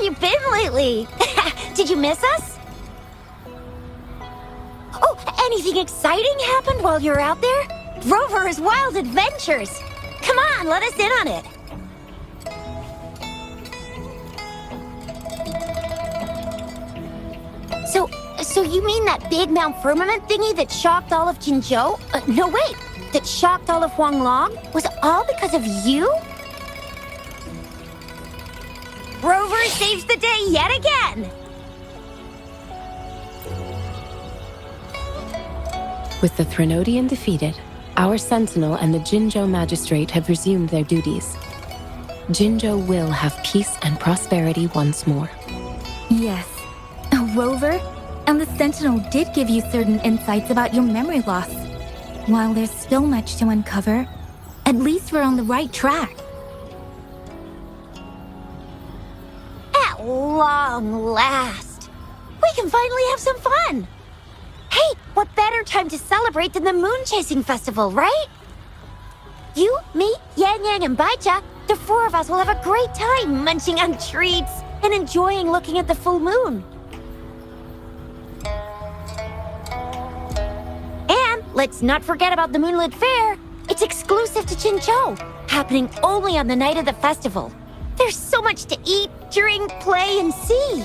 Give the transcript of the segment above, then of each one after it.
you been lately? Did you miss us? Oh, anything exciting happened while you were out there? Rover's Wild Adventures! Come on, let us in on it! So you mean that big Mount Firmament thingy that shocked all of Jinzhou? No, wait! That shocked all of Huanglong? Was all because of you? Rover saves the day yet again! With the Threnodian defeated, our Sentinel and the Jinzhou Magistrate have resumed their duties. Jinzhou will have peace and prosperity once more. Yes. Rover, and the Sentinel did give you certain insights about your memory loss. While there's still much to uncover, at least we're on the right track. At long last, we can finally have some fun. Hey, what better time to celebrate than the Moon Chasing Festival, right? You, me, Yang Yang, and Baicha, the four of us will have a great time munching on treats and enjoying looking at the full moon. And let's not forget about the Moonlit Fair. It's exclusive to Jinzhou, happening only on the night of the festival. There's so much to eat, drink, play, and see.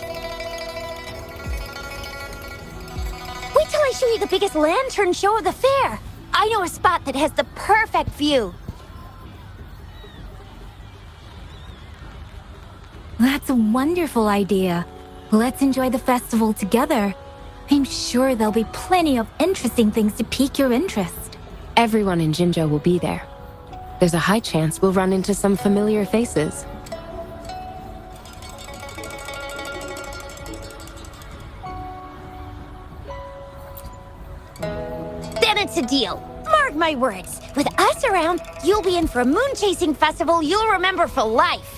Wait till I show you the biggest lantern show of the fair. I know a spot that has the perfect view. That's a wonderful idea. Let's enjoy the festival together. I'm sure there'll be plenty of interesting things to pique your interest. Everyone in Jinzhou will be there. There's a high chance we'll run into some familiar faces. Then it's a deal. Mark my words. With us around, you'll be in for a moon chasing festival you'll remember for life.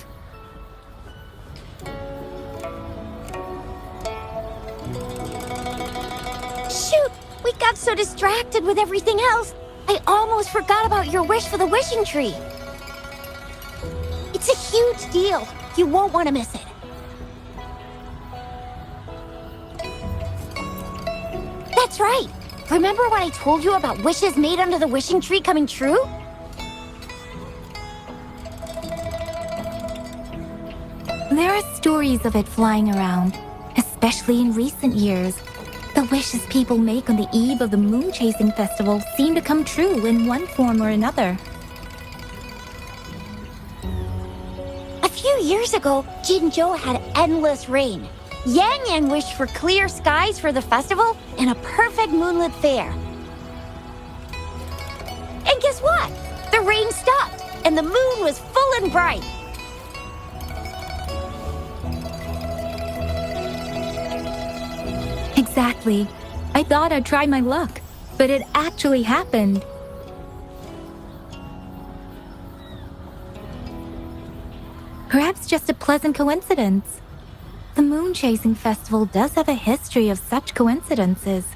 Shoot! We got so distracted with everything else, I almost forgot about your wish for the wishing tree. It's a huge deal. You won't want to miss it. That's right. Remember what I told you about wishes made under the wishing tree coming true? There are stories of it flying around, especially in recent years. The wishes people make on the eve of the Moon Chasing Festival seem to come true in one form or another. A few years ago, Jinzhou had endless rain. Yang Yang wished for clear skies for the festival and a perfect moonlit fair. And guess what? The rain stopped, and the moon was full and bright. Exactly. I thought I'd try my luck, but it actually happened. Perhaps just a pleasant coincidence. The Moon Chasing Festival does have a history of such coincidences.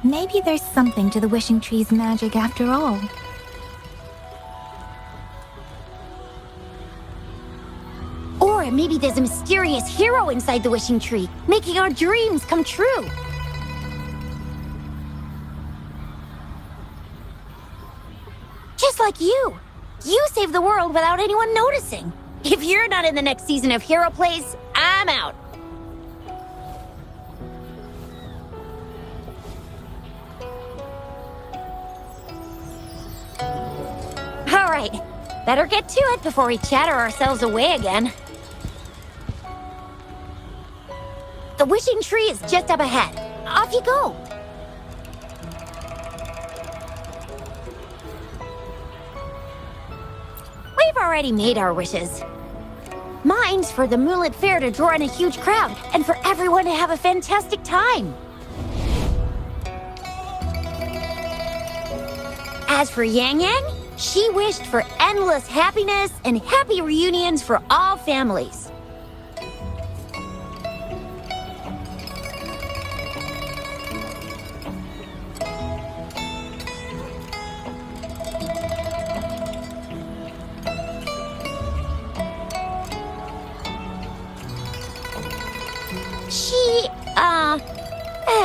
Maybe there's something to the wishing tree's magic after all. Or maybe there's a mysterious hero inside the wishing tree, making our dreams come true. Just like you. You saved the world without anyone noticing. If you're not in the next season of Hero Plays, I'm out. All right, better get to it before we chatter ourselves away again. The wishing tree is just up ahead. Off you go. We've already made our wishes. Mine's for the Moonlit Fair to draw in a huge crowd and for everyone to have a fantastic time. As for Yang Yang, she wished for endless happiness and happy reunions for all families.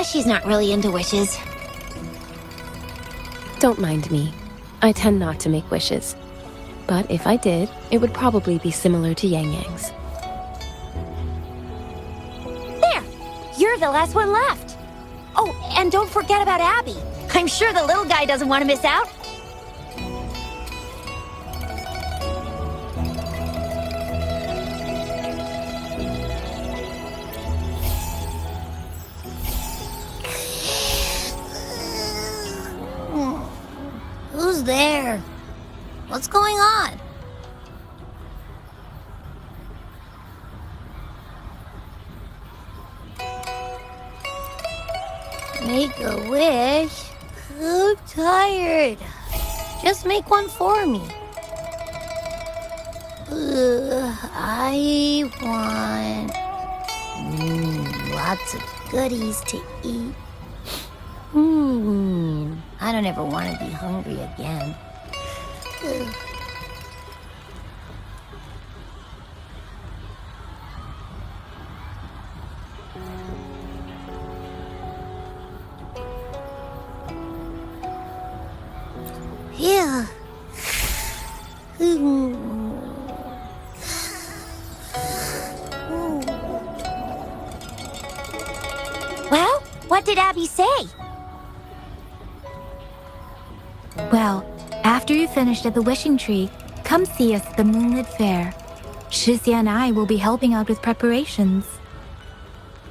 She's not really into wishes. Don't mind me. I tend not to make wishes. But if I did, it would probably be similar to Yang Yang's. There! You're the last one left. Oh, and don't forget about Abby. I'm sure the little guy doesn't want to miss out. Who's there? What's going on? Make a wish? I'm tired. Just make one for me. I want lots of goodies to eat. I don't ever want to be hungry again. Yeah. Well, what did Abby say? Well, after you finished at the wishing tree, come see us at the Moonlit Fair. Shizia and I will be helping out with preparations.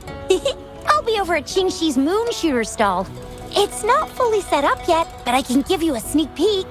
I'll be over at Qingxi's moon shooter stall. It's not fully set up yet, but I can give you a sneak peek.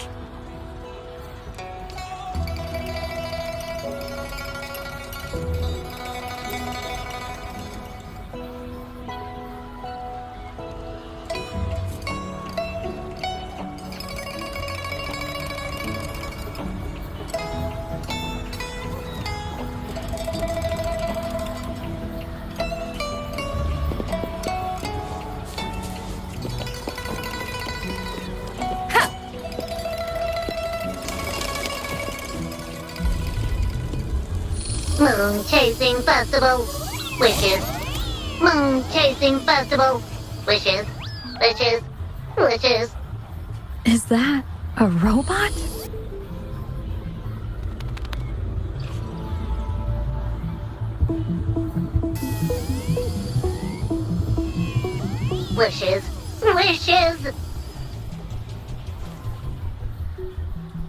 Moon Chasing Festival. Wishes. Moon Chasing Festival. Wishes. Wishes. Wishes. Is that a robot? Wishes. Wishes.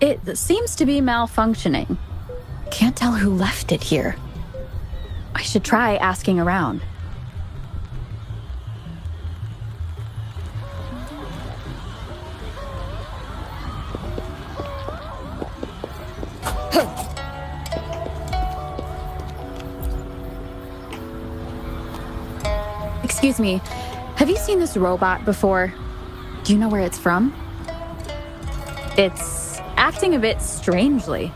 It seems to be malfunctioning. Can't tell who left it here. I should try asking around. Excuse me, have you seen this robot before? Do you know where it's from? It's acting a bit strangely.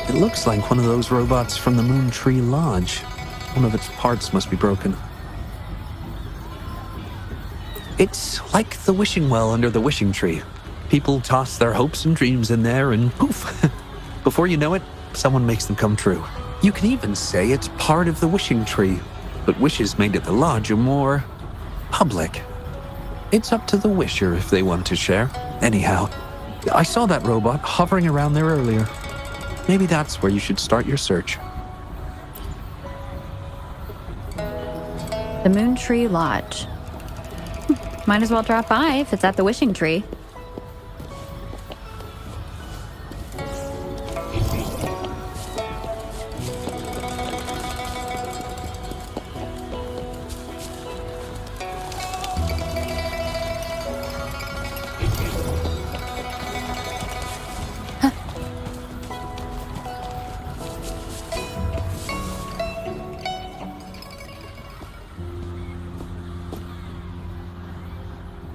It looks like one of those robots from the Moon Tree Lodge. One of its parts must be broken. It's like the wishing well under the wishing tree. People toss their hopes and dreams in there and poof. Before you know it, someone makes them come true. You can even say it's part of the wishing tree, but wishes made at the lodge are more public. It's up to the wisher if they want to share. Anyhow, I saw that robot hovering around there earlier. Maybe that's where you should start your search. The Moon Tree Lodge. Might as well drop by if it's at the wishing tree.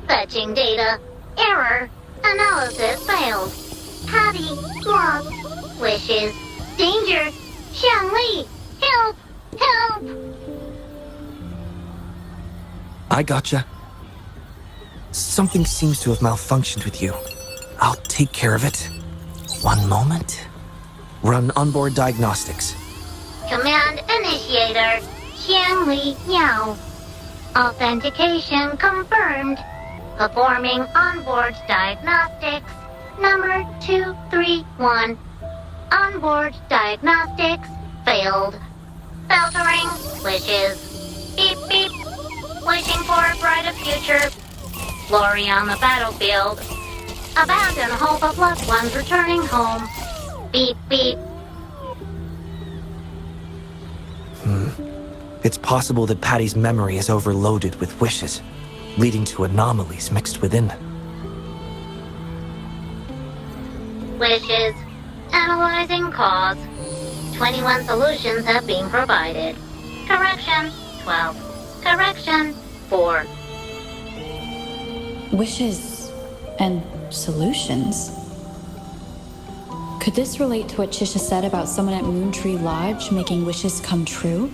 Fetching data. Error. Analysis failed. Patty lost. Wishes. Danger. Xiangli. Help! Help! I gotcha. Something seems to have malfunctioned with you. I'll take care of it. One moment. Run onboard diagnostics. Command initiator. Xiangli Yao. Authentication confirmed. Performing onboard diagnostics. Number 231. Onboard diagnostics failed. Filtering wishes. Beep beep. Wishing for a brighter future. Glory on the battlefield. Abandon hope of loved ones returning home. Beep beep. It's possible that Patty's memory is overloaded with wishes, leading to anomalies mixed within. Wishes. Analyzing cause. 21 solutions have been provided. Correction 12. Correction 4. Wishes and solutions? Could this relate to what Chisha said about someone at Moontree Lodge making wishes come true?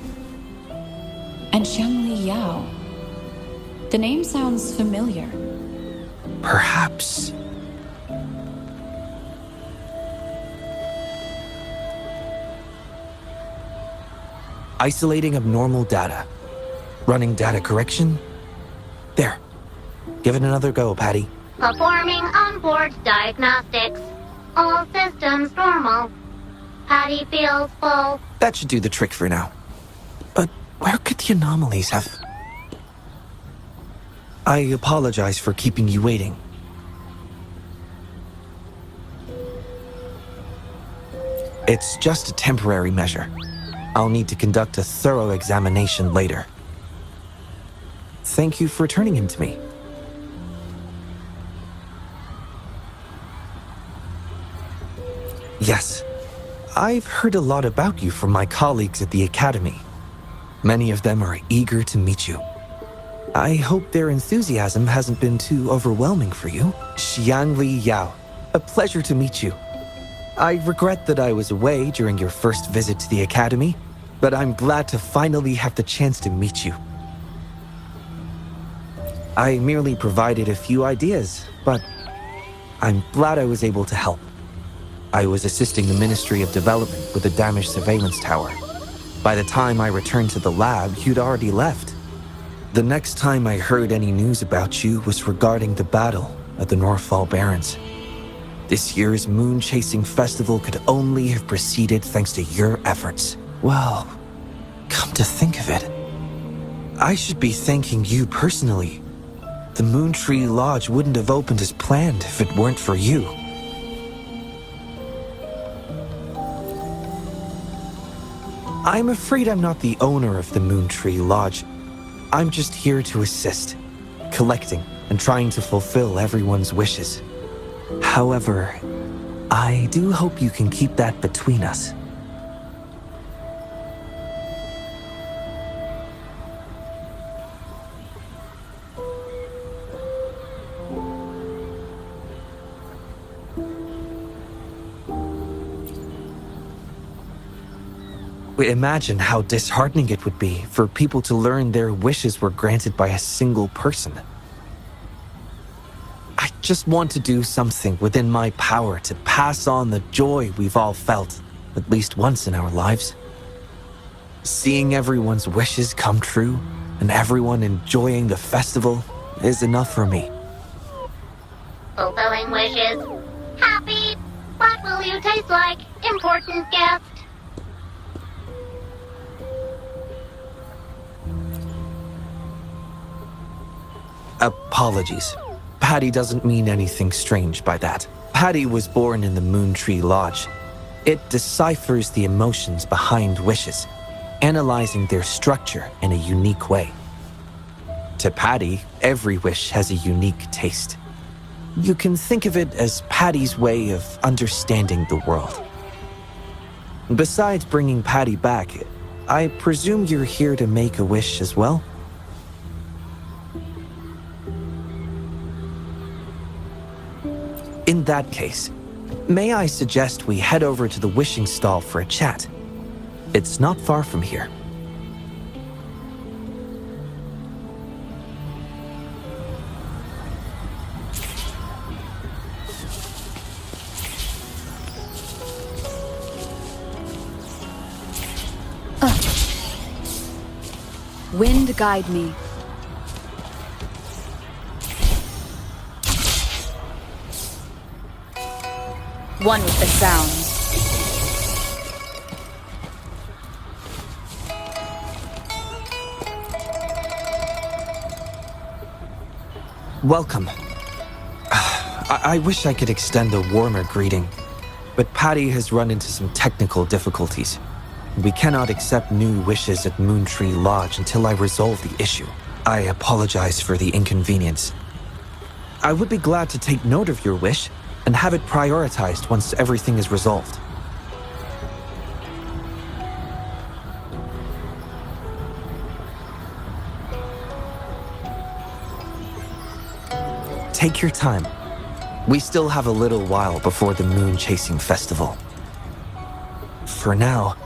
And Xiangli Yao. The name sounds familiar. Perhaps. Isolating abnormal data. Running data correction. There. Give it another go, Patty. Performing onboard diagnostics. All systems normal. Patty feels full. That should do the trick for now. But where could the anomalies have... I apologize for keeping you waiting. It's just a temporary measure. I'll need to conduct a thorough examination later. Thank you for returning him to me. Yes, I've heard a lot about you from my colleagues at the Academy. Many of them are eager to meet you. I hope their enthusiasm hasn't been too overwhelming for you. Xiangli Yao, a pleasure to meet you. I regret that I was away during your first visit to the Academy, but I'm glad to finally have the chance to meet you. I merely provided a few ideas, but I'm glad I was able to help. I was assisting the Ministry of Development with a damaged surveillance tower. By the time I returned to the lab, you'd already left. The next time I heard any news about you was regarding the battle at the Northfall Barrens. This year's moon chasing festival could only have proceeded thanks to your efforts. Well, come to think of it, I should be thanking you personally. The Moontree Lodge wouldn't have opened as planned if it weren't for you. I'm afraid I'm not the owner of the Moontree Lodge. I'm just here to assist, collecting and trying to fulfill everyone's wishes. However, I do hope you can keep that between us. Imagine how disheartening it would be for people to learn their wishes were granted by a single person. I just want to do something within my power to pass on the joy we've all felt, at least once in our lives. Seeing everyone's wishes come true and everyone enjoying the festival is enough for me. Fulfilling wishes. Happy. What will you taste like? Important guest. Apologies. Patty doesn't mean anything strange by that. Patty was born in the Moontree Lodge. It deciphers the emotions behind wishes, analyzing their structure in a unique way. To Patty, every wish has a unique taste. You can think of it as Patty's way of understanding the world. Besides bringing Patty back, I presume you're here to make a wish as well? In that case, may I suggest we head over to the wishing stall for a chat? It's not far from here. Wind guide me. One with the sounds. Welcome. I wish I could extend a warmer greeting, but Patty has run into some technical difficulties. We cannot accept new wishes at Moontree Lodge until I resolve the issue. I apologize for the inconvenience. I would be glad to take note of your wish and have it prioritized once everything is resolved. Take your time. We still have a little while before the Moon Chasing Festival. For now,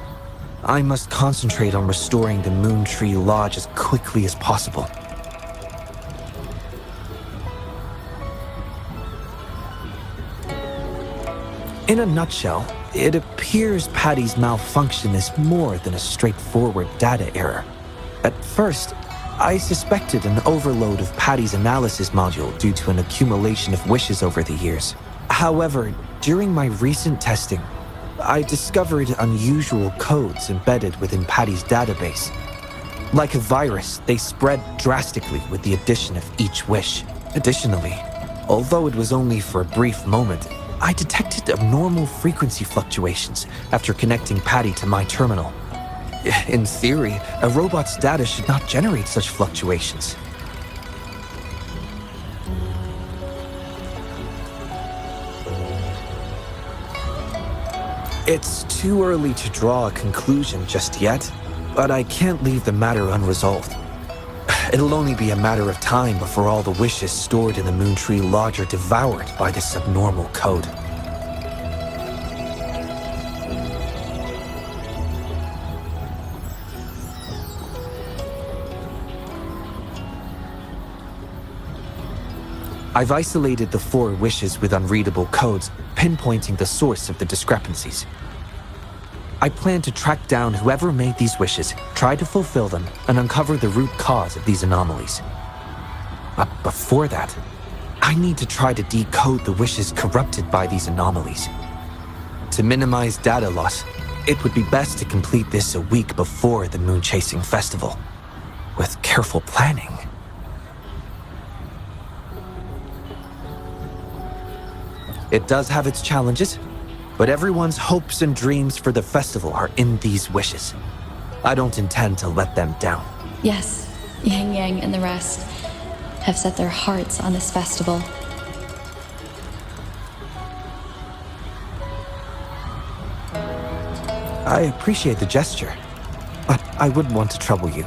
I must concentrate on restoring the Moontree Lodge as quickly as possible. In a nutshell, it appears Patty's malfunction is more than a straightforward data error. At first, I suspected an overload of Patty's analysis module due to an accumulation of wishes over the years. However, during my recent testing, I discovered unusual codes embedded within Patty's database. Like a virus, they spread drastically with the addition of each wish. Additionally, although it was only for a brief moment, I detected abnormal frequency fluctuations after connecting Patty to my terminal. In theory, a robot's data should not generate such fluctuations. It's too early to draw a conclusion just yet, but I can't leave the matter unresolved. It'll only be a matter of time before all the wishes stored in the Moontree Lodge are devoured by this abnormal code. I've isolated the 4 wishes with unreadable codes, pinpointing the source of the discrepancies. I plan to track down whoever made these wishes, try to fulfill them, and uncover the root cause of these anomalies. But before that, I need to try to decode the wishes corrupted by these anomalies. To minimize data loss, it would be best to complete this a week before the Moon Chasing Festival. With careful planning. It does have its challenges, but everyone's hopes and dreams for the festival are in these wishes. I don't intend to let them down. Yes, Yang Yang and the rest have set their hearts on this festival. I appreciate the gesture, but I wouldn't want to trouble you.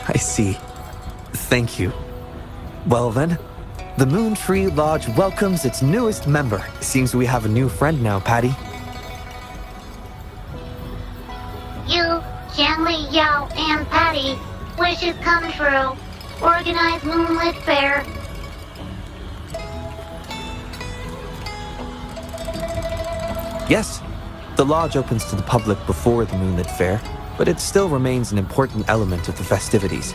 I see. Thank you. Well then, the Moontree Lodge welcomes its newest member. Seems we have a new friend now, Patty. You, Shanley, Yao, and Patty, wishes come true. Organize Moonlit Fair. Yes, the lodge opens to the public before the Moonlit Fair, but it still remains an important element of the festivities.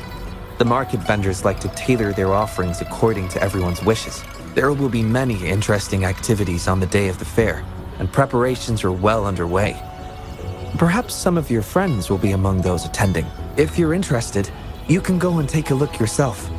The market vendors like to tailor their offerings according to everyone's wishes. There will be many interesting activities on the day of the fair, and preparations are well underway. Perhaps some of your friends will be among those attending. If you're interested, you can go and take a look yourself.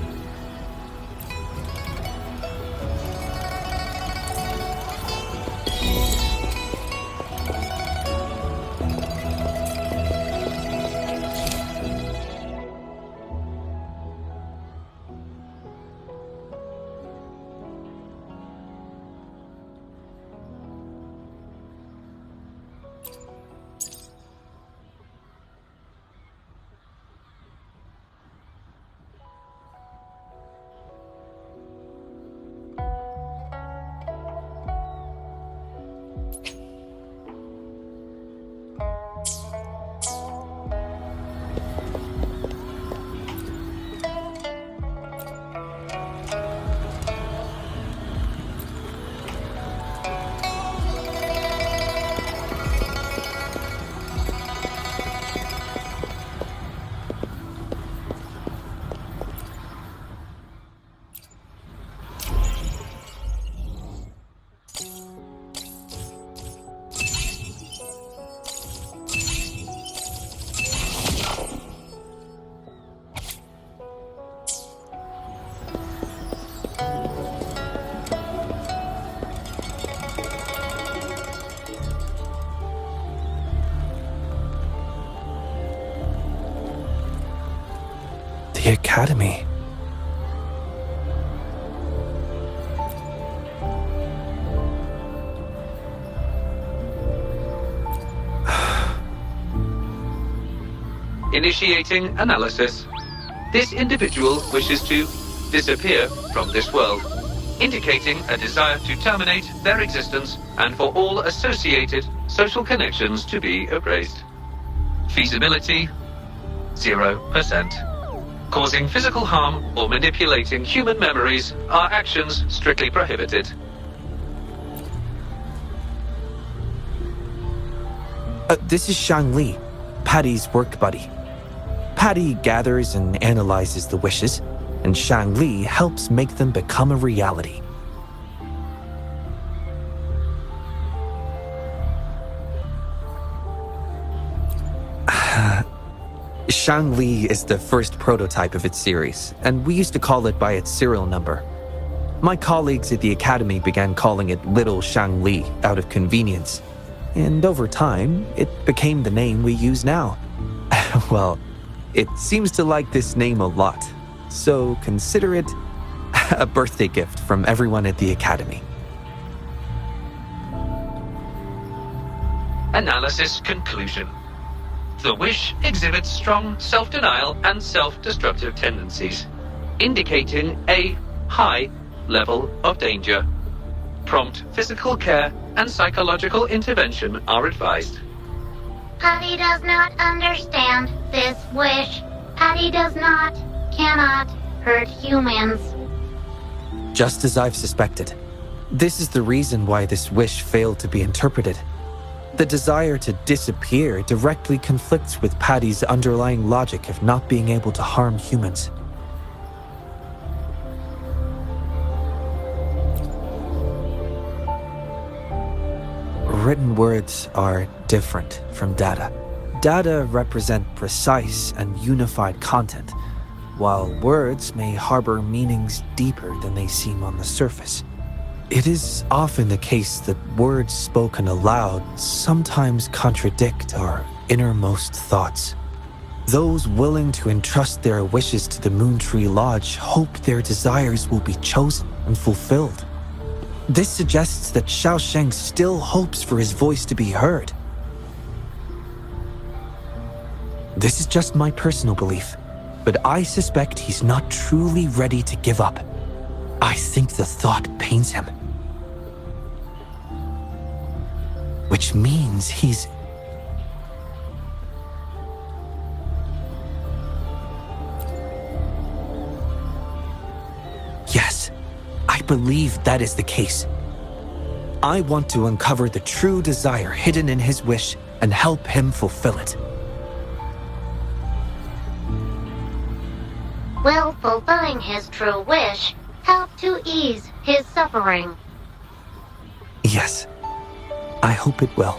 Academy. Initiating analysis. This individual wishes to disappear from this world, indicating a desire to terminate their existence and for all associated social connections to be erased. Feasibility, 0%. Causing physical harm or manipulating human memories are actions strictly prohibited. This is Shang Li, Patty's work buddy. Patty gathers and analyzes the wishes, and Shang Li helps make them become a reality. Shang Li is the first prototype of its series, and we used to call it by its serial number. My colleagues at the Academy began calling it Little Shang Li out of convenience, and over time, it became the name we use now. Well, it seems to like this name a lot, so consider it a birthday gift from everyone at the Academy. Analysis conclusion. The wish exhibits strong self-denial and self-destructive tendencies, indicating a high level of danger. Prompt physical care and psychological intervention are advised. Patty does not understand this wish. Patty cannot hurt humans. Just as I've suspected. This is the reason why this wish failed to be interpreted. The desire to disappear directly conflicts with Patty's underlying logic of not being able to harm humans. Written words are different from data. Data represent precise and unified content, while words may harbor meanings deeper than they seem on the surface. It is often the case that words spoken aloud sometimes contradict our innermost thoughts. Those willing to entrust their wishes to the Moontree Lodge hope their desires will be chosen and fulfilled. This suggests that Xiaosheng still hopes for his voice to be heard. This is just my personal belief, but I suspect he's not truly ready to give up. I think the thought pains him. Which means he's... Yes, I believe that is the case. I want to uncover the true desire hidden in his wish and help him fulfill it. Will fulfilling his true wish help to ease his suffering? Yes, I hope it will.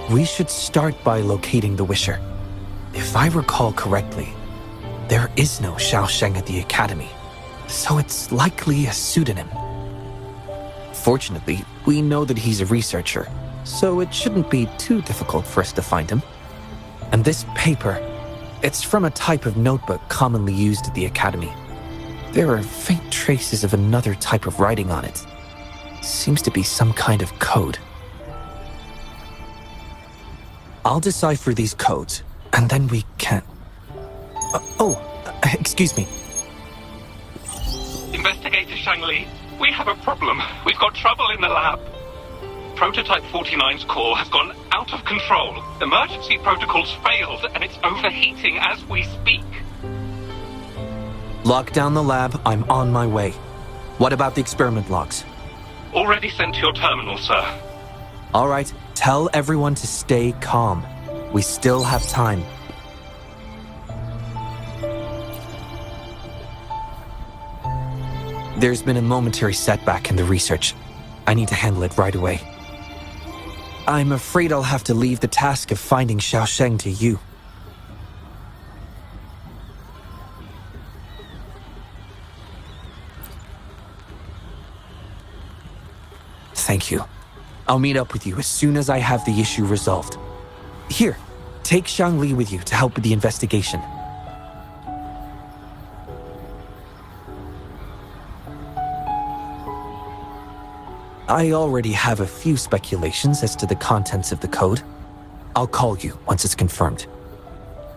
We should start by locating the Wisher. If I recall correctly, there is no Xiaosheng at the Academy, so it's likely a pseudonym. Fortunately, we know that he's a researcher, so it shouldn't be too difficult for us to find him. And this paper, it's from a type of notebook commonly used at the Academy. There are faint traces of another type of writing on it. Seems to be some kind of code. I'll decipher these codes, and then we can... excuse me. Investigator Shangli, we have a problem. We've got trouble in the lab. Prototype 49's core has gone out of control. Emergency protocols failed, and it's overheating as we speak. Lock down the lab. I'm on my way. What about the experiment logs? Already sent to your terminal, sir. All right, tell everyone to stay calm. We still have time. There's been a momentary setback in the research. I need to handle it right away. I'm afraid I'll have to leave the task of finding Xiaosheng to you. Thank you. I'll meet up with you as soon as I have the issue resolved. Here, take Shangli with you to help with the investigation. I already have a few speculations as to the contents of the code. I'll call you once it's confirmed.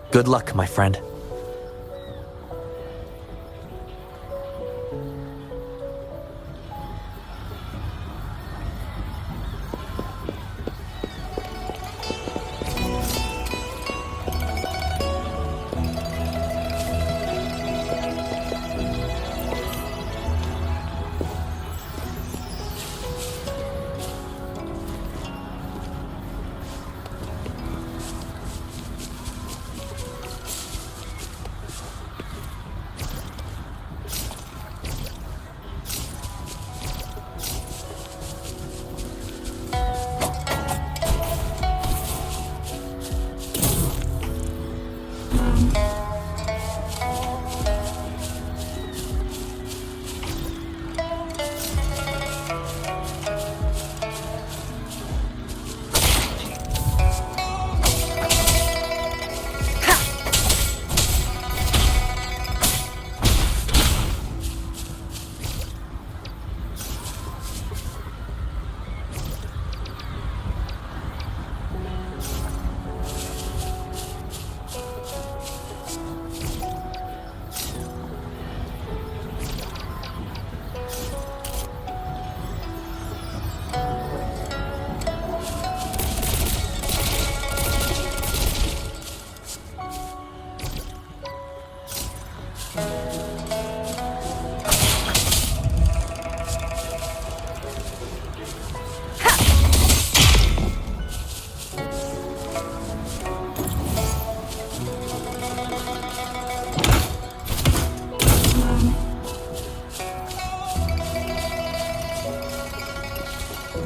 Good luck, my friend.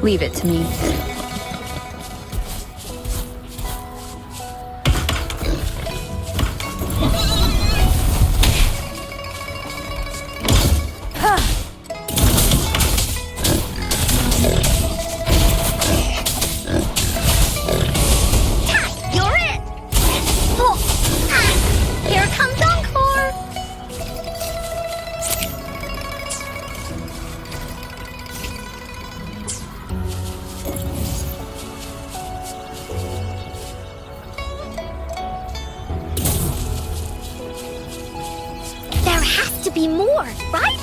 Leave it to me. You're it! Oh, here comes Encore! There has to be more, right?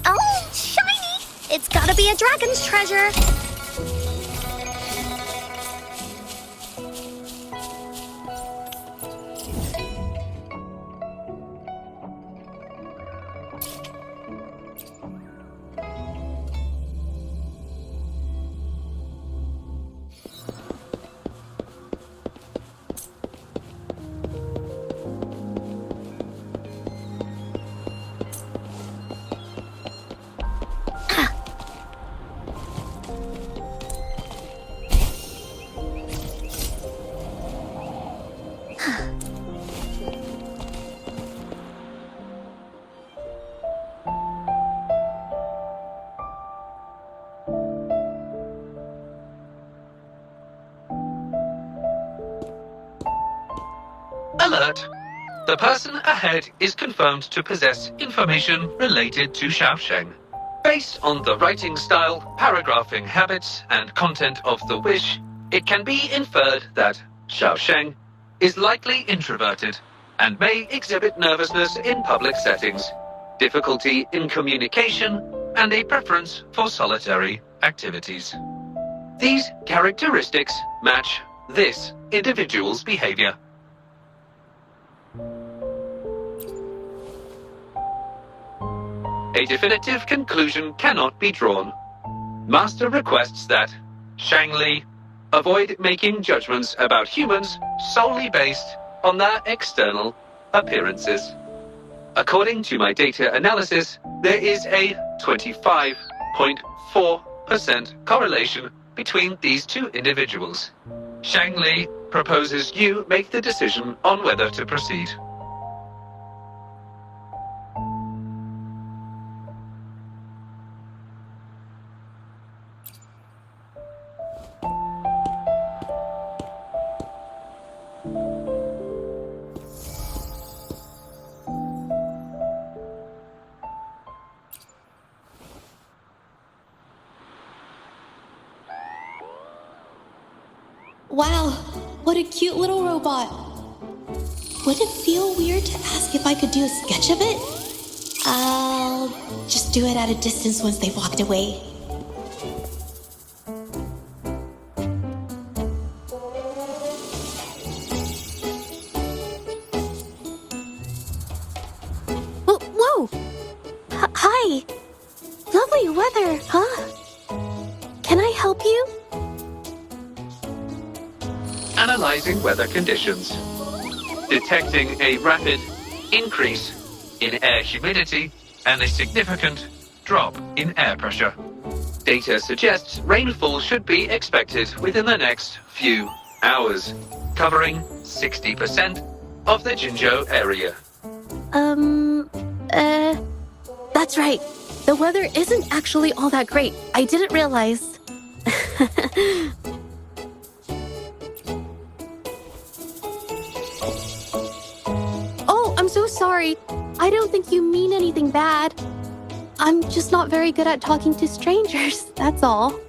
Oh, shiny! It's gotta be a dragon's treasure. Alert! The person ahead is confirmed to possess information related to Xiaosheng. Based on the writing style, paragraphing habits, and content of the wish, it can be inferred that Xiaosheng is likely introverted and may exhibit nervousness in public settings, difficulty in communication, and a preference for solitary activities. These characteristics match this individual's behavior. A definitive conclusion cannot be drawn. Master requests that Shangli avoid making judgments about humans solely based on their external appearances. According to my data analysis, there is a 25.4% correlation between these two individuals. Shangli proposes you make the decision on whether to proceed. Wow, what a cute little robot. Would it feel weird to ask if I could do a sketch of it? I'll just do it at a distance once they've walked away. Whoa! Hi! Lovely weather, huh? Can I help you? Analyzing weather conditions. Detecting a rapid increase in air humidity and a significant drop in air pressure. Data suggests rainfall should be expected within the next few hours, covering 60% of the Jinzhou area. That's right. The weather isn't actually all that great. I didn't realize. Oh, I'm so sorry. I don't think you mean anything bad. I'm just not very good at talking to strangers, that's all.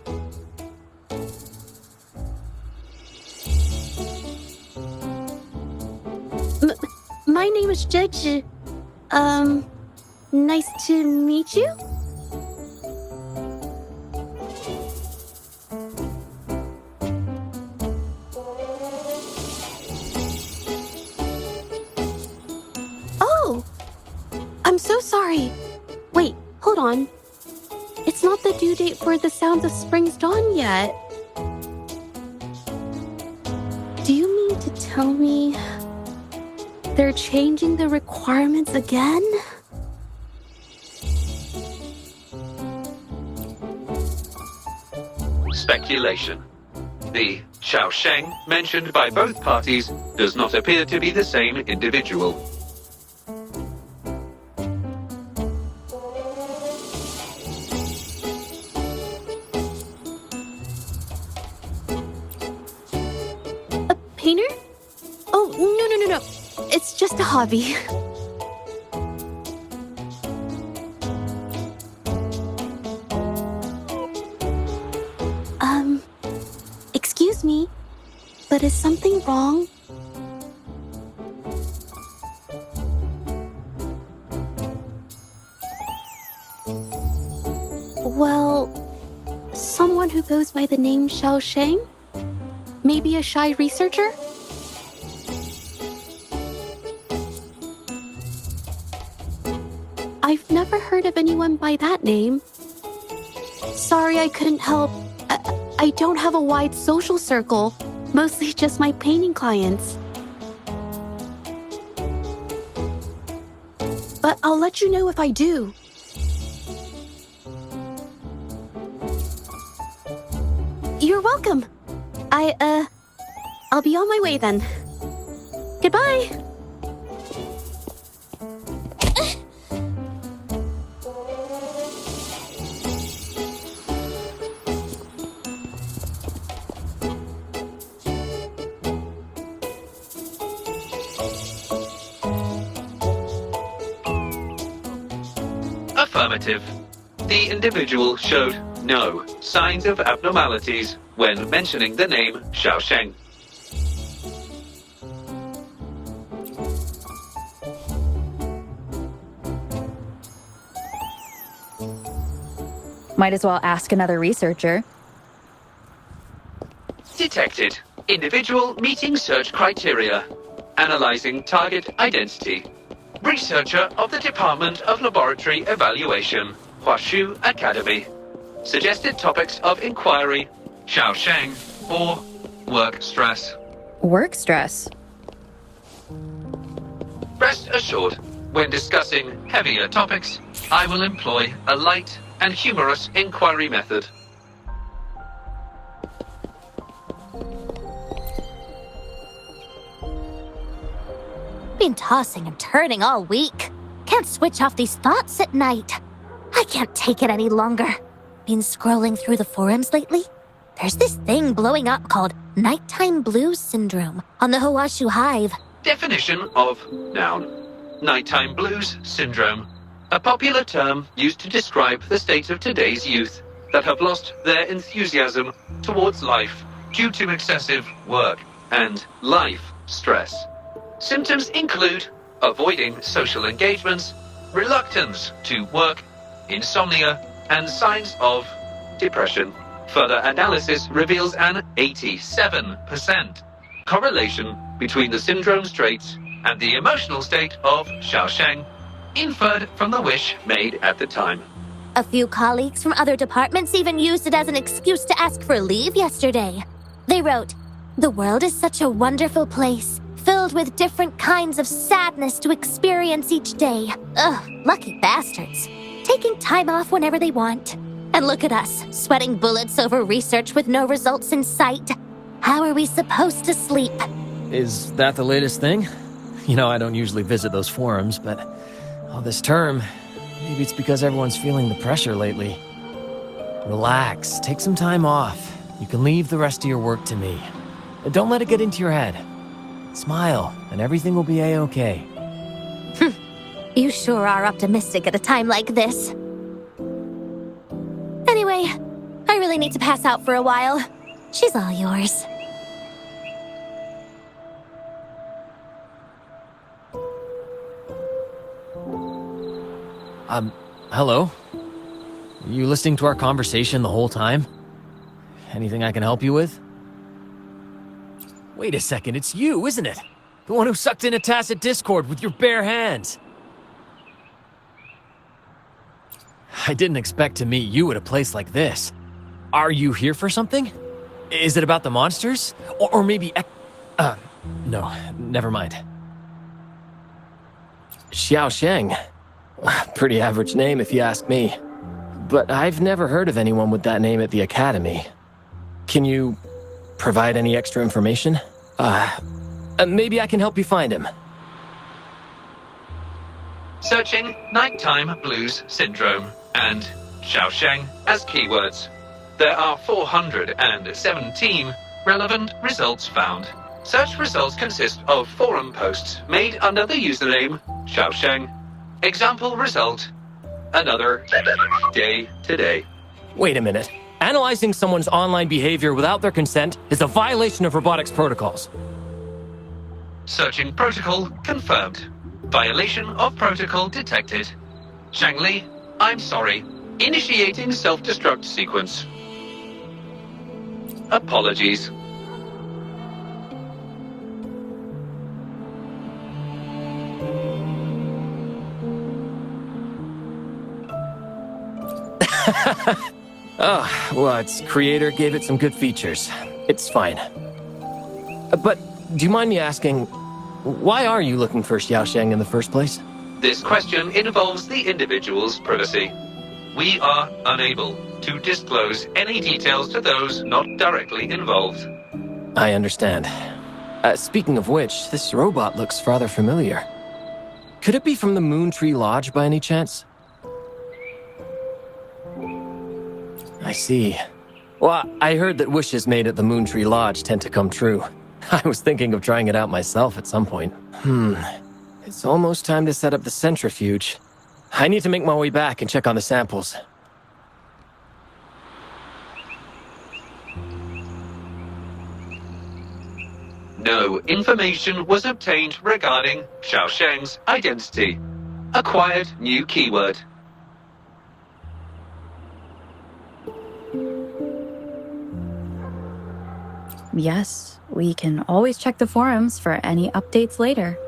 My name is Jeji. Nice to meet you? Oh! I'm so sorry. Wait, hold on. It's not the due date for The Sounds of Spring's Dawn yet. Do you mean to tell me they're changing the requirements again? Speculation. The Xiaosheng mentioned by both parties does not appear to be the same individual. A painter? Oh, no. It's just a hobby. Excuse me, but is something wrong? Well, someone who goes by the name Xiaosheng? Maybe a shy researcher? I've never heard of anyone by that name. Sorry I couldn't help. I don't have a wide social circle, mostly just my painting clients. But I'll let you know if I do. You're welcome. I'll be on my way then. Goodbye. Affirmative. The individual showed no signs of abnormalities when mentioning the name Xiaosheng. Might as well ask another researcher. Detected. Individual meeting search criteria. Analyzing target identity. Researcher of the Department of Laboratory Evaluation, Huashu Academy. Suggested topics of inquiry, Xiaosheng or work stress. Work stress? Rest assured, when discussing heavier topics, I will employ a light and humorous inquiry method. Been tossing and turning all week. Can't switch off these thoughts at night. I can't take it any longer. Been scrolling through the forums lately? There's this thing blowing up called nighttime blues syndrome on the Hawashu Hive. Definition of noun. Nighttime blues syndrome. A popular term used to describe the state of today's youth that have lost their enthusiasm towards life due to excessive work and life stress. Symptoms include avoiding social engagements, reluctance to work, insomnia, and signs of depression. Further analysis reveals an 87% correlation between the syndrome's traits and the emotional state of Xiaosheng, inferred from the wish made at the time. A few colleagues from other departments even used it as an excuse to ask for leave yesterday. They wrote, "The world is such a wonderful place, filled with different kinds of sadness to experience each day. Ugh, lucky bastards. Taking time off whenever they want. And look at us, sweating bullets over research with no results in sight. How are we supposed to sleep?" Is that the latest thing? You know, I don't usually visit those forums, but this term, maybe it's because everyone's feeling the pressure lately. Relax, take some time off. You can leave the rest of your work to me. And don't let it get into your head. Smile, and everything will be a-okay. You sure are optimistic at a time like this. Anyway, I really need to pass out for a while. She's all yours. Hello? You listening to our conversation the whole time? Anything I can help you with? Wait a second, it's you, isn't it? The one who sucked in a tacit discord with your bare hands. I didn't expect to meet you at a place like this. Are you here for something? Is it about the monsters? Or maybe no, never mind. Xiaosheng. Pretty average name if you ask me. But I've never heard of anyone with that name at the Academy. Can you provide any extra information? Maybe I can help you find him. Searching nighttime blues syndrome and Xiaosheng as keywords. There are 417 relevant results found. Such results consist of forum posts made under the username Xiaosheng. Example result: another day today. Wait a minute. Analyzing someone's online behavior without their consent is a violation of robotics protocols. Searching protocol confirmed. Violation of protocol detected. Shangli, I'm sorry. Initiating self-destruct sequence. Apologies. Its creator gave it some good features. It's fine. But do you mind me asking, why are you looking for Xiaosheng in the first place? This question involves the individual's privacy. We are unable to disclose any details to those not directly involved. I understand. Speaking of which, this robot looks rather familiar. Could it be from the Moon Tree Lodge by any chance? I see. Well, I heard that wishes made at the Moon Tree Lodge tend to come true. I was thinking of trying it out myself at some point. It's almost time to set up the centrifuge. I need to make my way back and check on the samples. No information was obtained regarding Xiaosheng's identity. Acquired new keyword. Yes, we can always check the forums for any updates later.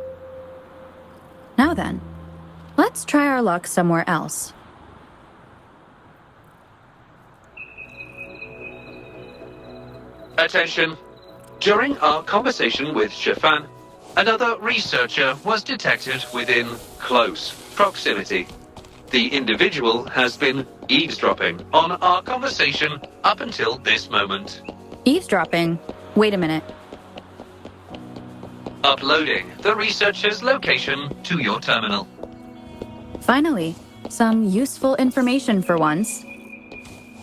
Now then, let's try our luck somewhere else. Attention. During our conversation with Shifan, another researcher was detected within close proximity. The individual has been eavesdropping on our conversation up until this moment. Eavesdropping? Wait a minute. Uploading the researcher's location to your terminal. Finally, some useful information for once.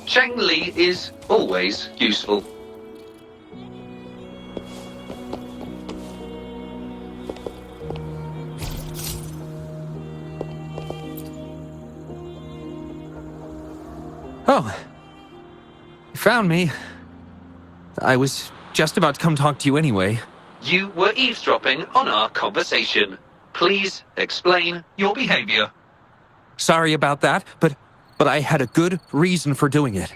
Cheng Li is always useful. Oh, you found me. I was just about to come talk to you anyway. You were eavesdropping on our conversation. Please explain your behavior. Sorry about that, but I had a good reason for doing it.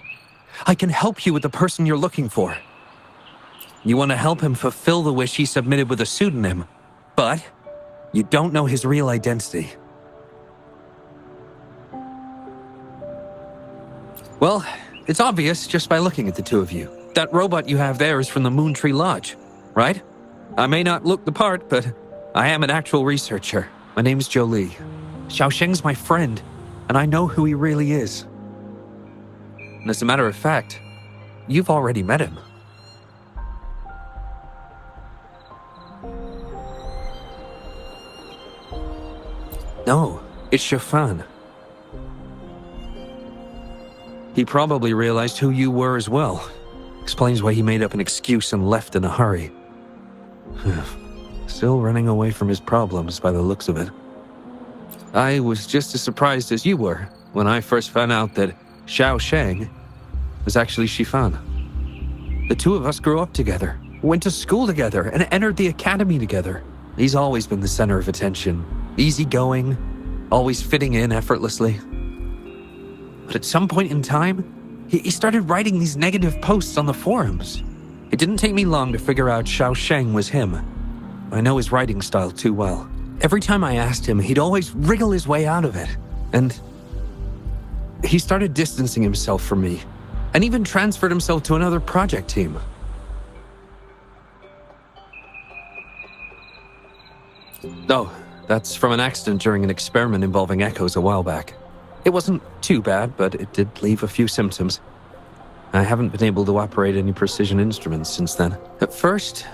I can help you with the person you're looking for. You want to help him fulfill the wish he submitted with a pseudonym, but you don't know his real identity. Well, it's obvious just by looking at the two of you. That robot you have there is from the Moon Tree Lodge, right? I may not look the part, but I am an actual researcher. My name's Jolie. Xiaosheng's my friend, and I know who he really is. And as a matter of fact, you've already met him. No, it's Shifan. He probably realized who you were as well. Explains why he made up an excuse and left in a hurry. Still running away from his problems by the looks of it. I was just as surprised as you were when I first found out that Xiaosheng was actually Shifan. The two of us grew up together, went to school together, and entered the academy together. He's always been the center of attention. Easygoing, always fitting in effortlessly. But at some point in time, he started writing these negative posts on the forums. It didn't take me long to figure out Xiaosheng was him. I know his writing style too well. Every time I asked him, he'd always wriggle his way out of it. And he started distancing himself from me, and even transferred himself to another project team. Oh, that's from an accident during an experiment involving echoes a while back. It wasn't too bad, but it did leave a few symptoms. I haven't been able to operate any precision instruments since then. At first,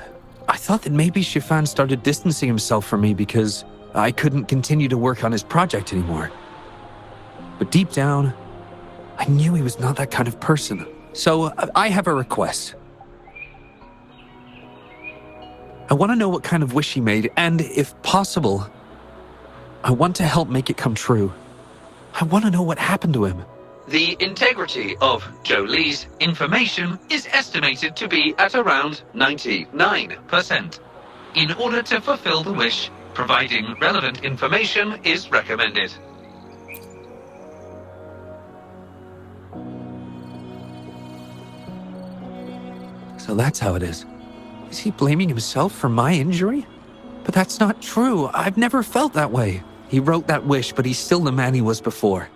I thought that maybe Shifan started distancing himself from me because I couldn't continue to work on his project anymore. But deep down, I knew he was not that kind of person. So I have a request. I want to know what kind of wish he made, and if possible, I want to help make it come true. I want to know what happened to him. The integrity of Jolie's information is estimated to be at around 99%. In order to fulfill the wish, providing relevant information is recommended. So that's how it is. Is he blaming himself for my injury? But that's not true. I've never felt that way. He wrote that wish, but he's still the man he was before.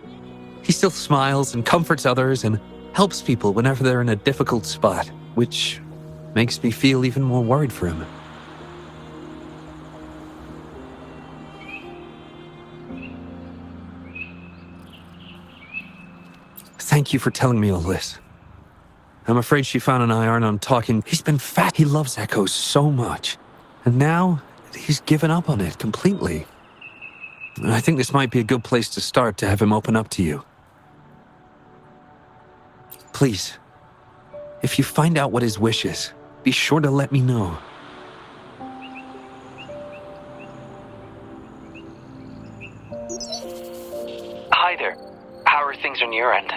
He still smiles and comforts others and helps people whenever they're in a difficult spot, which makes me feel even more worried for him. Thank you for telling me all this. I'm afraid Shifan and I aren't on talking. He's been fat. He loves echoes so much. And now he's given up on it completely. I think this might be a good place to start to have him open up to you. Please, if you find out what his wish is, be sure to let me know. Hi there. How are things on your end?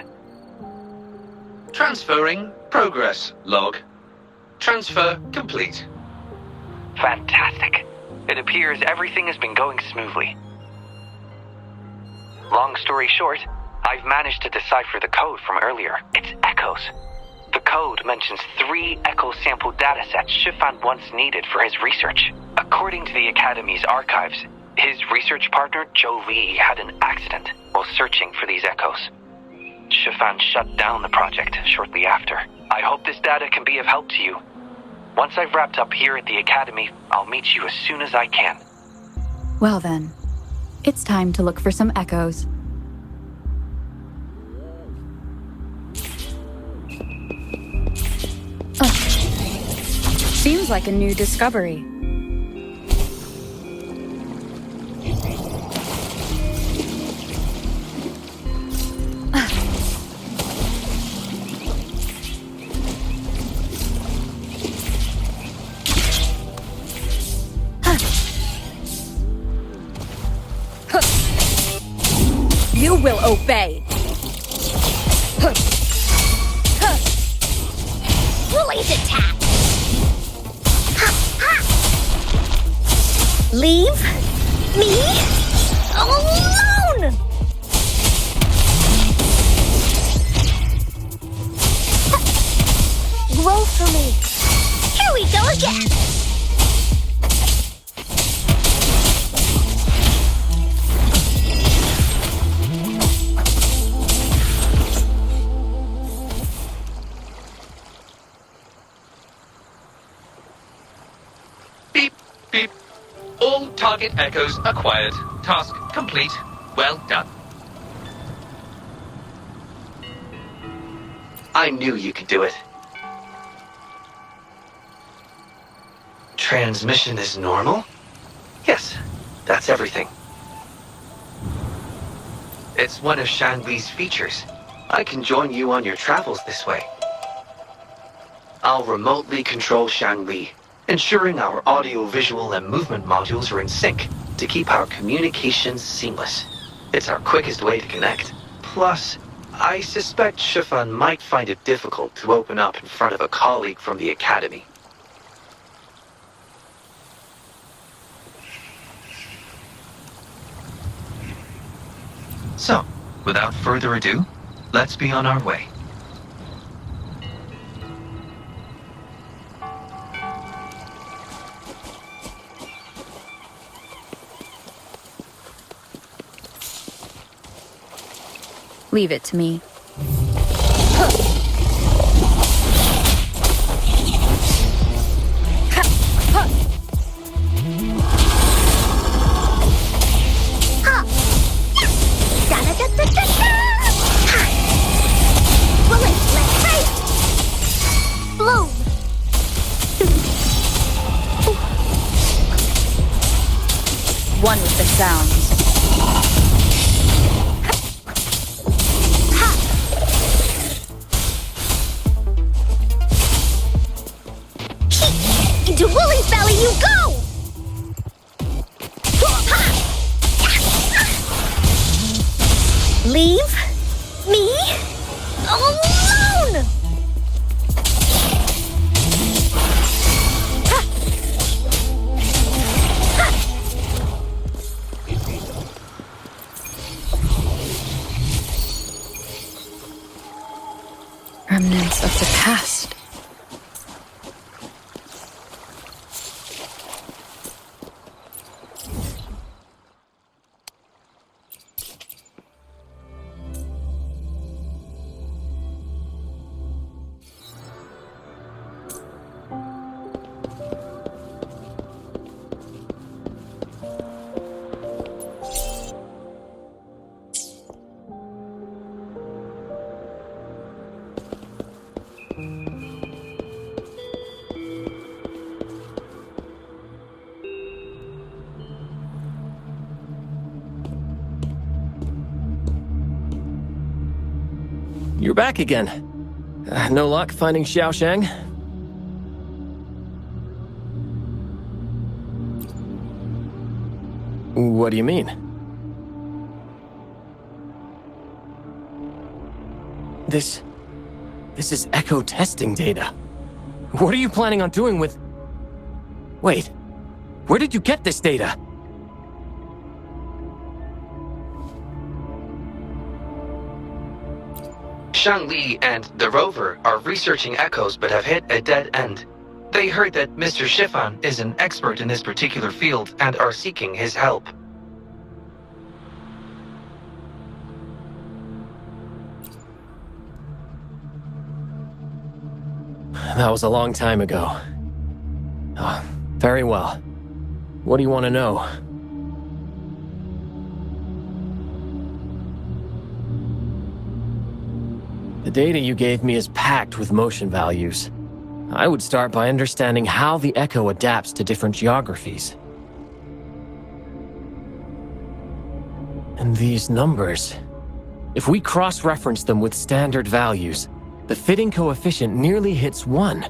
Transferring progress log. Transfer complete. Fantastic. It appears everything has been going smoothly. Long story short, I've managed to decipher the code from earlier. It's echoes. The code mentions 3 echo sample datasets Shifan once needed for his research. According to the Academy's archives, his research partner, Joe Lee, had an accident while searching for these echoes. Shifan shut down the project shortly after. I hope this data can be of help to you. Once I've wrapped up here at the Academy, I'll meet you as soon as I can. Well then, it's time to look for some echoes. Seems like a new discovery. You will obey. Woolly's attack! Leave me alone! Grow for me. Here we go again. Beep, beep. All target echoes acquired. Task complete. Well done. I knew you could do it. Transmission is normal? Yes, that's everything. It's one of Shanli's features. I can join you on your travels this way. I'll remotely control Shanli, ensuring our audio-visual and movement modules are in sync to keep our communications seamless. It's our quickest way to connect. Plus, I suspect Shifan might find it difficult to open up in front of a colleague from the Academy. So, without further ado, let's be on our way. Leave it to me. Bloom! One with the sounds. Into Woolly's belly you go! Leave me alone! Remnants of the past. You're back again. No luck finding Xiaoshang? What do you mean? This is echo testing data. What are you planning on doing with... Wait, where did you get this data? Shang-Li and the rover are researching echoes but have hit a dead end. They heard that Mr. Shifan is an expert in this particular field and are seeking his help. That was a long time ago. Oh, very well. What do you want to know? The data you gave me is packed with motion values. I would start by understanding how the echo adapts to different geographies. And these numbers, if we cross-reference them with standard values, the fitting coefficient nearly hits 1.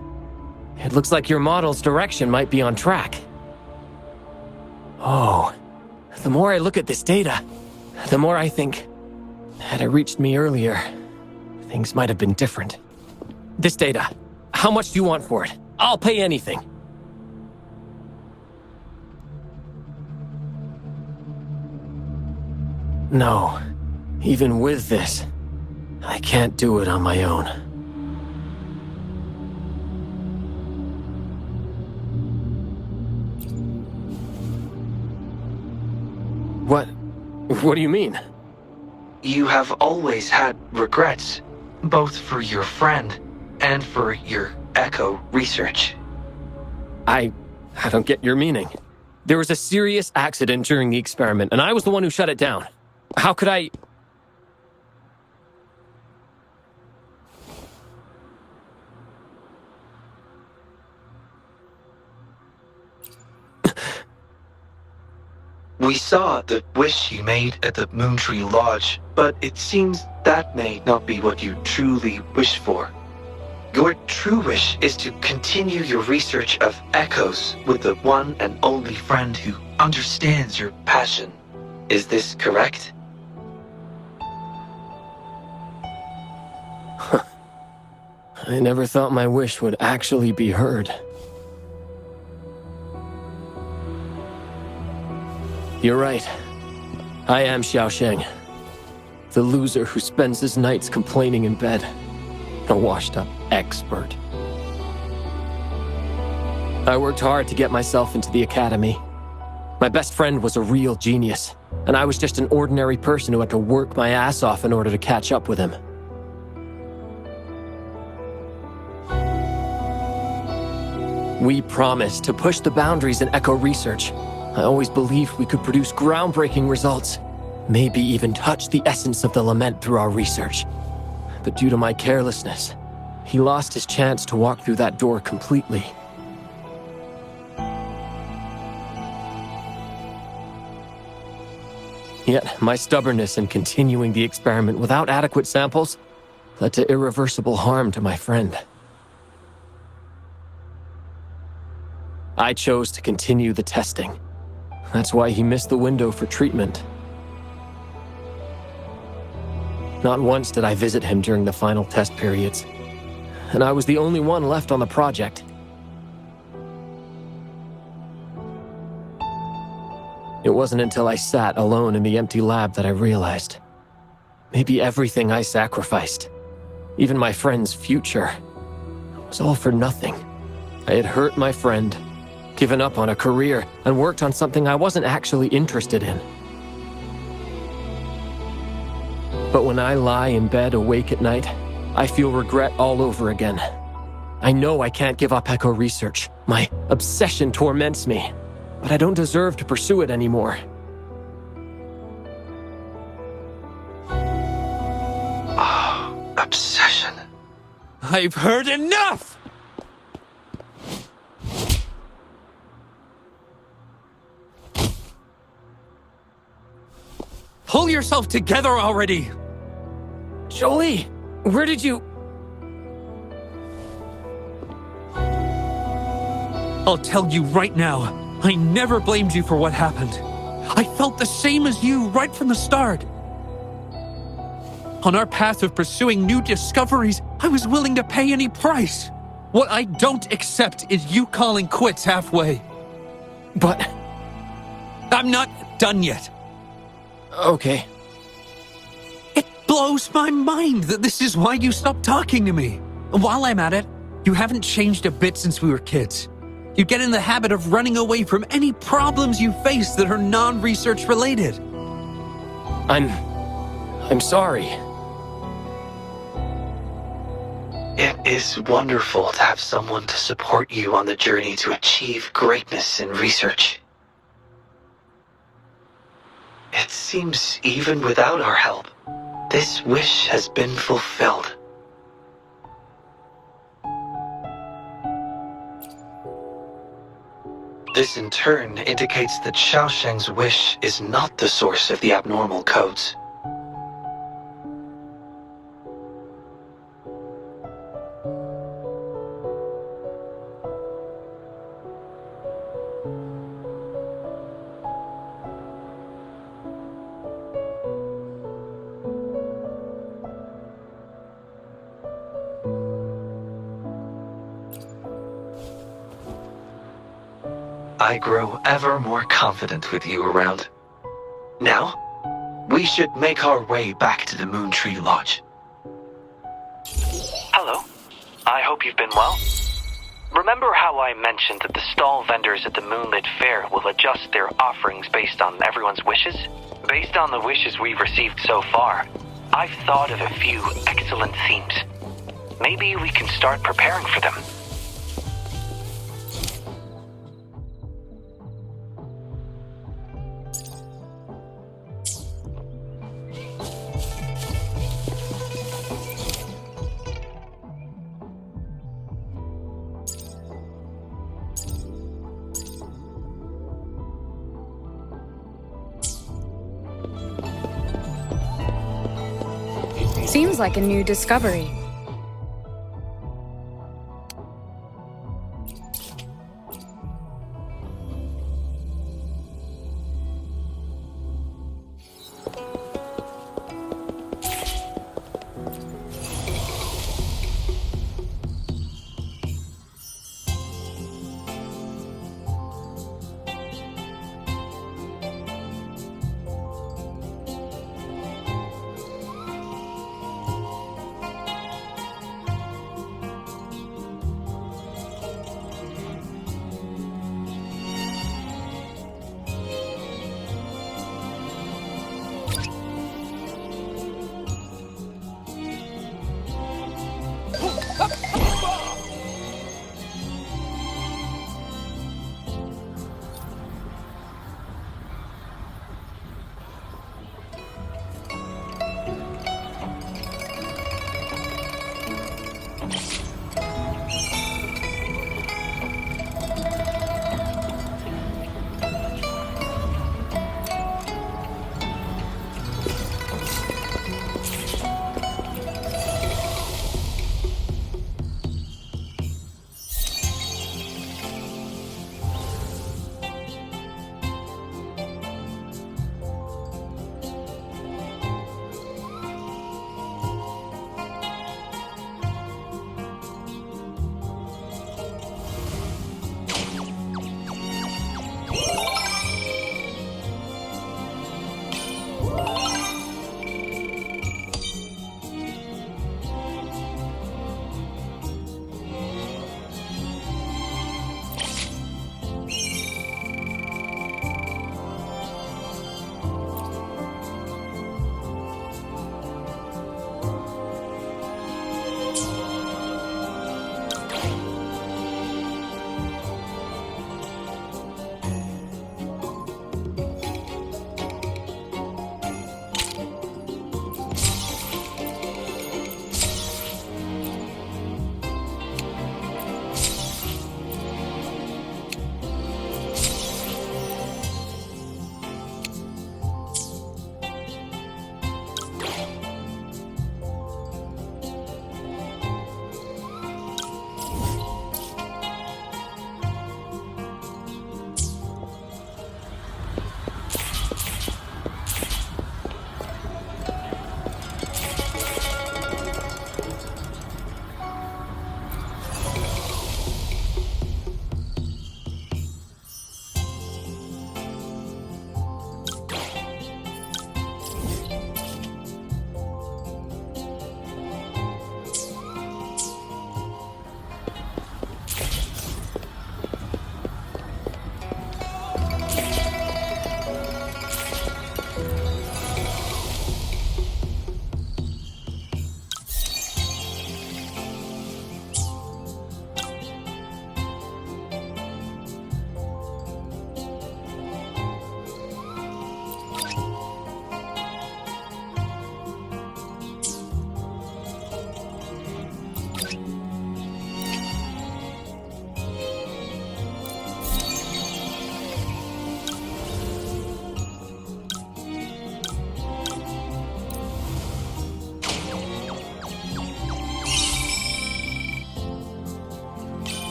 It looks like your model's direction might be on track. Oh, the more I look at this data, the more I think, had it reached me earlier, things might have been different. This data, how much do you want for it? I'll pay anything. No, even with this, I can't do it on my own. What do you mean? You have always had regrets, both for your friend and for your echo research. I don't get your meaning. There was a serious accident during the experiment, and I was the one who shut it down. How could I... We saw the wish you made at the Moontree Lodge, but it seems that may not be what you truly wish for. Your true wish is to continue your research of echoes with the one and only friend who understands your passion. Is this correct? I never thought my wish would actually be heard. You're right. I am Xiaosheng. The loser who spends his nights complaining in bed. A washed-up expert. I worked hard to get myself into the academy. My best friend was a real genius, and I was just an ordinary person who had to work my ass off in order to catch up with him. We promised to push the boundaries in echo research. I always believed we could produce groundbreaking results, maybe even touch the essence of the lament through our research. But due to my carelessness, he lost his chance to walk through that door completely. Yet, my stubbornness in continuing the experiment without adequate samples led to irreversible harm to my friend. I chose to continue the testing. That's why he missed the window for treatment. Not once did I visit him during the final test periods, and I was the only one left on the project. It wasn't until I sat alone in the empty lab that I realized maybe everything I sacrificed, even my friend's future, was all for nothing. I had hurt my friend, given up on a career, and worked on something I wasn't actually interested in. But when I lie in bed awake at night, I feel regret all over again. I know I can't give up echo research. My obsession torments me, but I don't deserve to pursue it anymore. Oh, obsession. I've heard enough! Pull yourself together already! Jolie, where did you... I'll tell you right now, I never blamed you for what happened. I felt the same as you right from the start. On our path of pursuing new discoveries, I was willing to pay any price. What I don't accept is you calling quits halfway. But... I'm not done yet. Okay. It blows my mind that this is why you stopped talking to me. While I'm at it, you haven't changed a bit since we were kids. You get in the habit of running away from any problems you face that are non-research related. I'm sorry. It is wonderful to have someone to support you on the journey to achieve greatness in research. It seems even without our help, this wish has been fulfilled. This in turn indicates that Xiaosheng's wish is not the source of the abnormal codes. I grow ever more confident with you around. Now, we should make our way back to the Moon Tree Lodge. Hello. I hope you've been well. Remember how I mentioned that the stall vendors at the Moonlit Fair will adjust their offerings based on everyone's wishes? Based on the wishes we've received so far, I've thought of a few excellent themes. Maybe we can start preparing for them. Seems like a new discovery.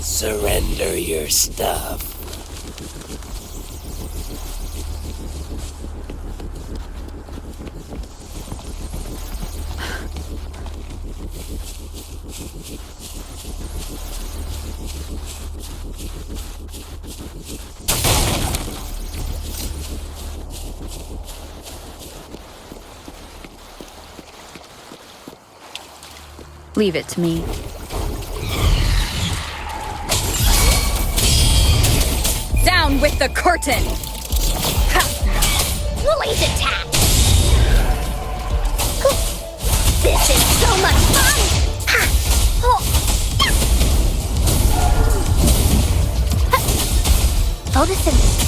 Surrender your stuff. Leave it to me. Down with the curtain! Blaze attack! This is so much fun! Ha! Photosynthesis.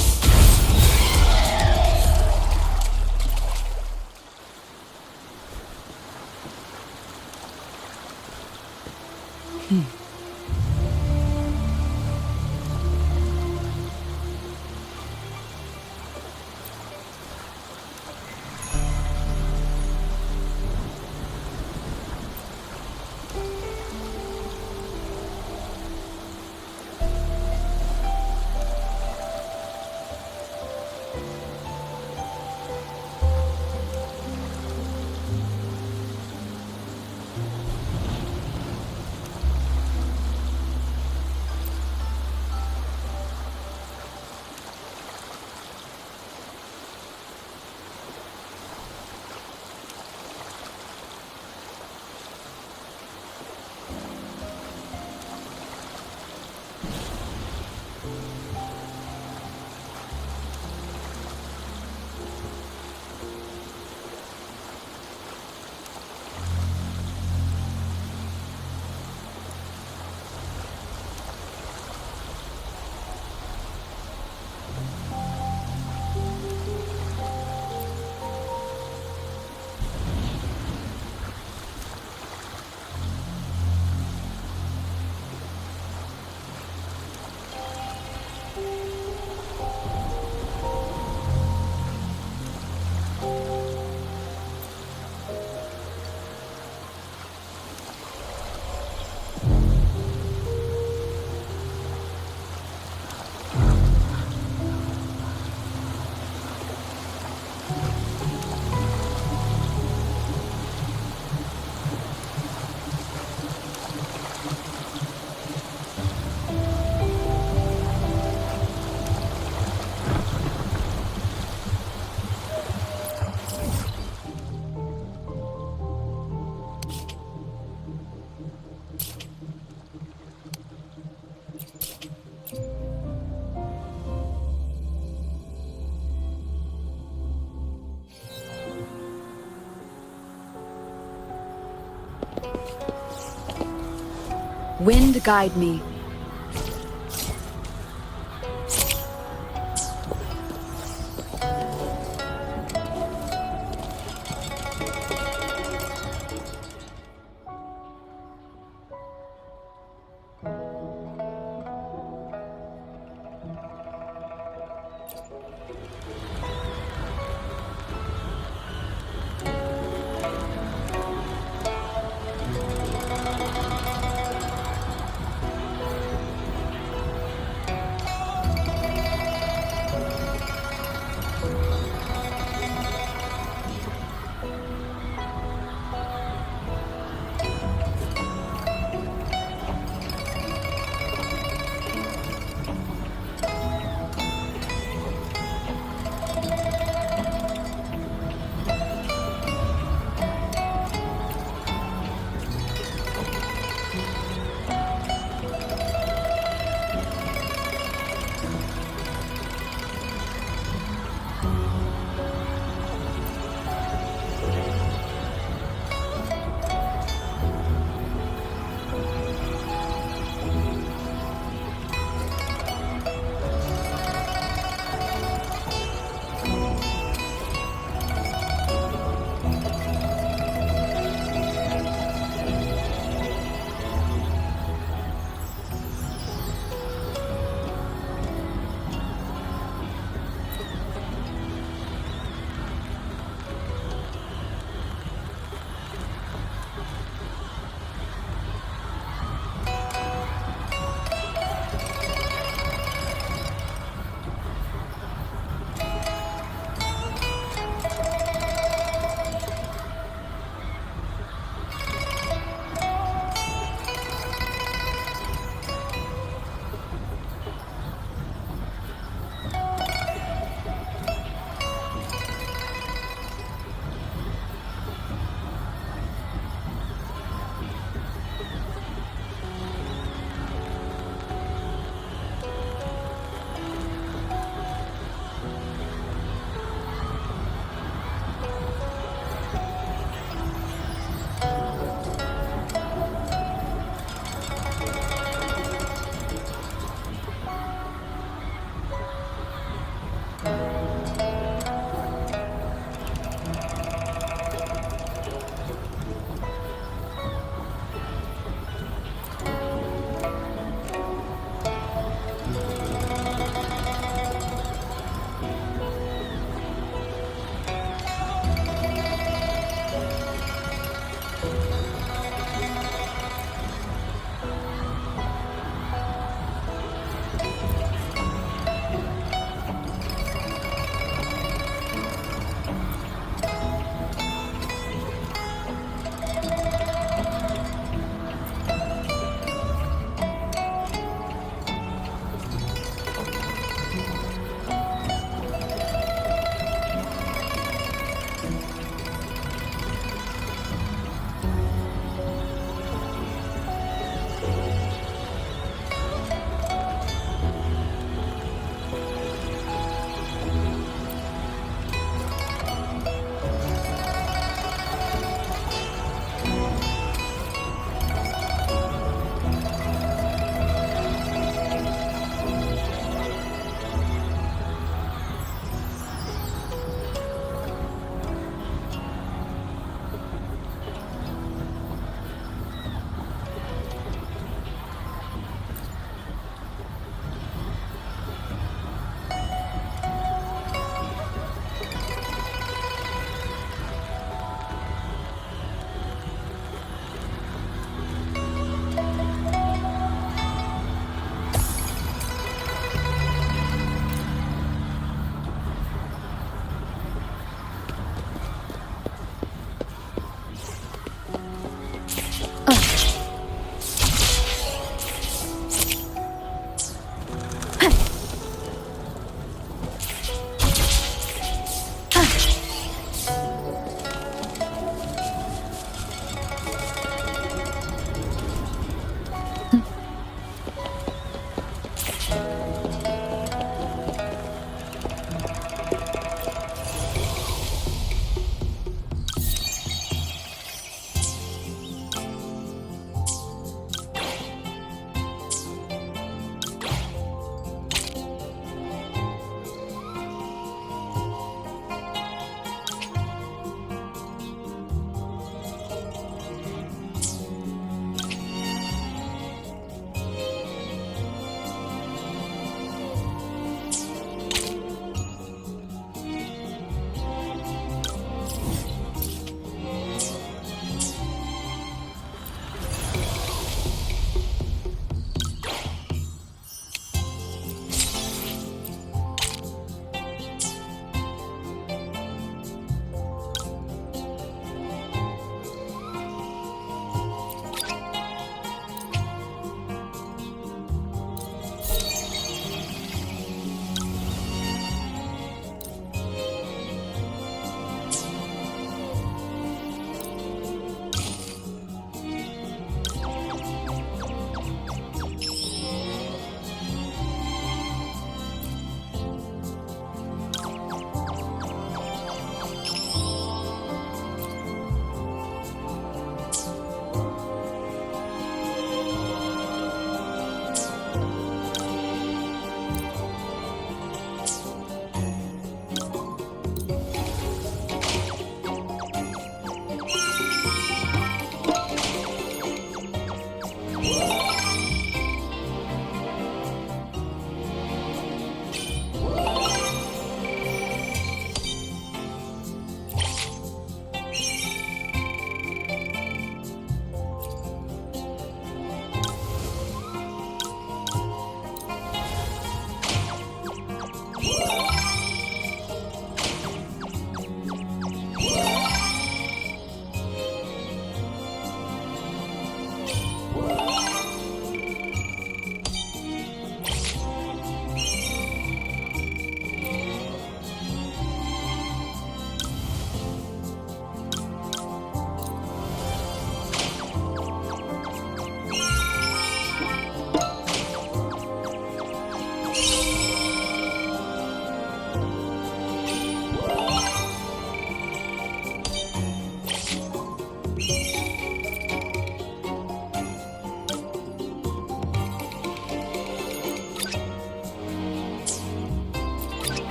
Wind guide me.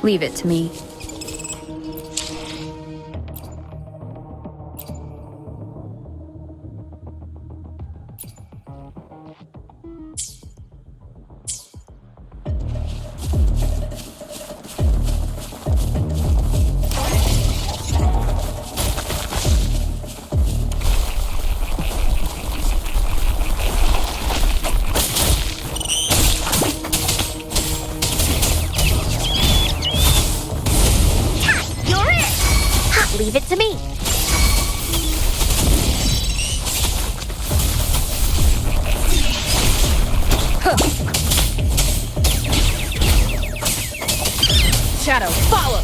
Leave it to me. Leave it to me. Shadow, follow!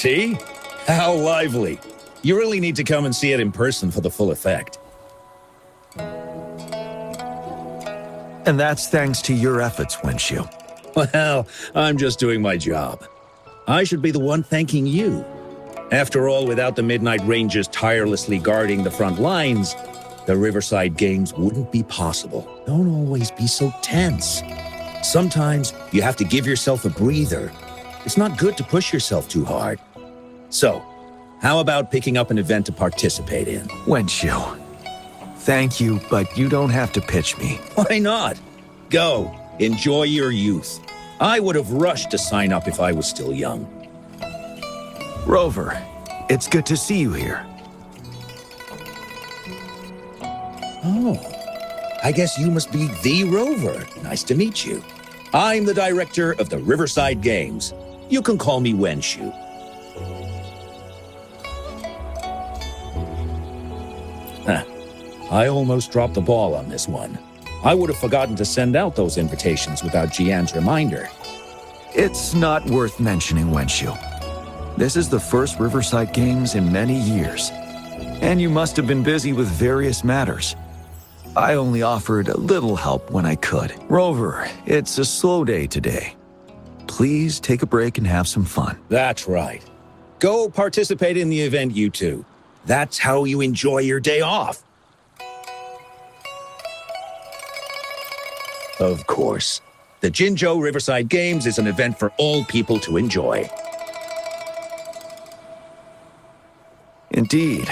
See? How lively. You really need to come and see it in person for the full effect. And that's thanks to your efforts, Wenshu. Well, I'm just doing my job. I should be the one thanking you. After all, without the Midnight Rangers tirelessly guarding the front lines, the Riverside Games wouldn't be possible. Don't always be so tense. Sometimes you have to give yourself a breather. It's not good to push yourself too hard. So, how about picking up an event to participate in? Wenshu, thank you, but you don't have to pitch me. Why not? Go. Enjoy your youth. I would have rushed to sign up if I was still young. Rover, it's good to see you here. Oh, I guess you must be the Rover. Nice to meet you. I'm the director of the Riverside Games. You can call me Wenshu. Huh. I almost dropped the ball on this one. I would have forgotten to send out those invitations without Jian's reminder. It's not worth mentioning, Wenshu. This is the first Riverside Games in many years, and you must have been busy with various matters. I only offered a little help when I could. Rover, it's a slow day today. Please take a break and have some fun. That's right. Go participate in the event, you two. That's how you enjoy your day off. Of course. The Jinzhou Riverside Games is an event for all people to enjoy. Indeed.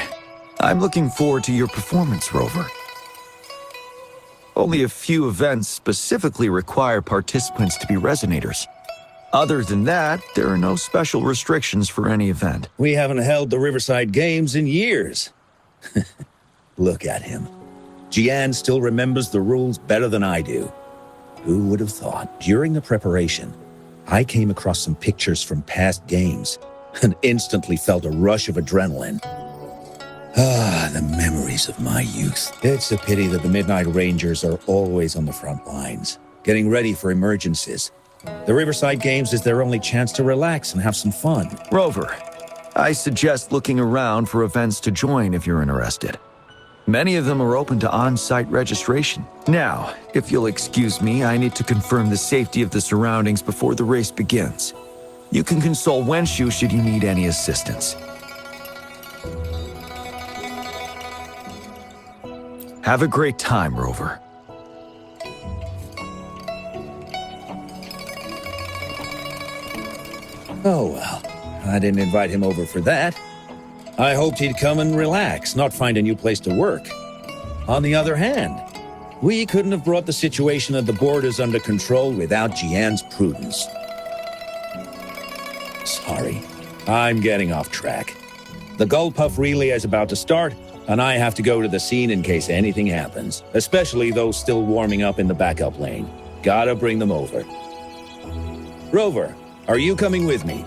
I'm looking forward to your performance, Rover. Only a few events specifically require participants to be resonators. Other than that, there are no special restrictions for any event. We haven't held the Riverside Games in years. Look at him. Jian still remembers the rules better than I do. Who would have thought? During the preparation, I came across some pictures from past games and instantly felt a rush of adrenaline. Ah, the memories of my youth. It's a pity that the Midnight Rangers are always on the front lines, getting ready for emergencies. The Riverside Games is their only chance to relax and have some fun. Rover, I suggest looking around for events to join if you're interested. Many of them are open to on-site registration. Now, if you'll excuse me, I need to confirm the safety of the surroundings before the race begins. You can consult Wenshu should you need any assistance. Have a great time, Rover. Oh well, I didn't invite him over for that. I hoped he'd come and relax, not find a new place to work. On the other hand, we couldn't have brought the situation at the borders under control without Jian's prudence. Sorry, I'm getting off track. The Gullpuff relay is about to start, and I have to go to the scene in case anything happens, especially those still warming up in the backup lane. Gotta bring them over. Rover, are you coming with me?